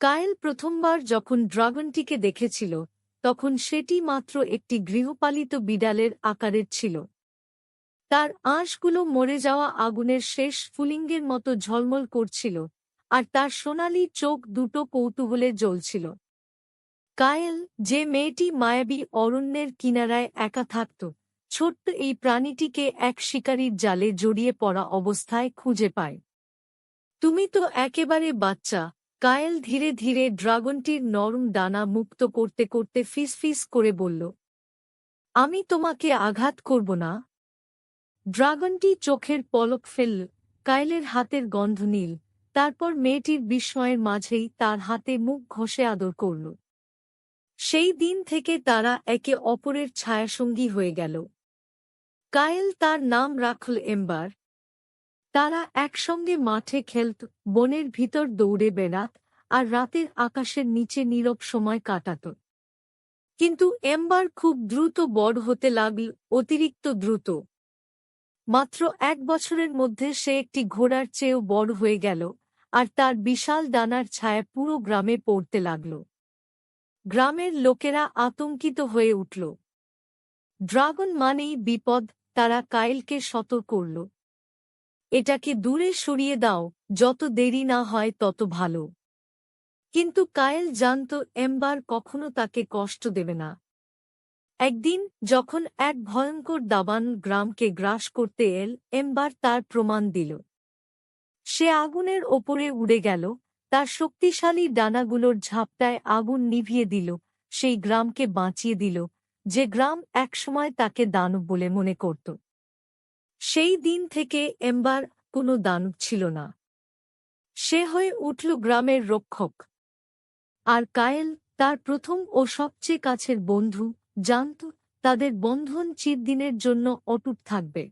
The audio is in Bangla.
কায়েল প্রথমবার যখন ড্রাগনটিকে দেখেছিল তখন সেটি মাত্র একটি গৃহপালিত বিড়ালের আকারের ছিল। তার আঁশগুলো মরে যাওয়া আগুনের শেষ স্ফুলিঙ্গের মতো ঝলমল করছিল, আর তার সোনালি চোখ দুটো কৌতূহলে জ্বলছিল। কায়েল, যে মেয়েটি মায়াবী অরণ্যের কিনারায় একা থাকত, ছোট্ট এই প্রাণীটিকে এক শিকারীর জালে জড়িয়ে পড়া অবস্থায় খুঁজে পায়। তুমি তো একেবারে বাচ্চা, কায়েল ধীরে ধীরে ড্রাগনটির নরম ডানা মুক্ত করতে করতে ফিসফিস করে বলল। আমি তোমাকে আঘাত করব না। ড্রাগনটি চোখের পলক ফেলল, কায়েলের হাতের গন্ধ নীল, তারপর মেয়েটির বিস্ময়ের মাঝেই তার হাতে মুখ ঘষে আদর করল। সেই দিন থেকে তারা একে অপরের ছায়াসঙ্গী হয়ে গেল। কায়েল তার নাম রাখল এম্বার। তারা একসঙ্গে মাঠে খেলত, বনের ভিতর দৌড়ে বেড়াত, আর রাতের আকাশের নিচে নীরব সময় কাটাত। কিন্তু এম্বার খুব দ্রুত বড় হতে লাগল, অতিরিক্ত দ্রুত। মাত্র 1 বছরের মধ্যে সে একটি ঘোড়ার চেয়েও বড় হয়ে গেল, আর তার বিশাল ডানার ছায়া পুরো গ্রামে পড়তে লাগল। গ্রামের লোকেরা আতঙ্কিত হয়ে উঠল। ড্রাগন মানেই বিপদ, তারা কায়েলকে সতর্ক করল। এটাকে দূরে সরিয়ে দাও, যত দেরি না হয় তত ভালো। কিন্তু কায়েল জানত এম্বার কখনো তাকে কষ্ট দেবে না। একদিন যখন এক ভয়ঙ্কর দাবান গ্রামকে গ্রাস করতে এম্বার তার প্রমাণ দিল। সে আগুনের ওপরে উড়ে গেল, তার শক্তিশালী ডানাগুলোর ঝাপটায় আগুন নিভিয়ে দিল, সেই গ্রামকে বাঁচিয়ে দিল, যে গ্রাম একসময় তাকে দানব বলে মনে করত। সেই দিন থেকে এম্বার কোনো দানব ছিল না। সে হয়ে উঠল গ্রামের রক্ষক। আর কায়েল, তার প্রথম ও সবচেয়ে কাছের বন্ধু, জানত তাদের বন্ধন চিরদিনের জন্য অটুট থাকবে।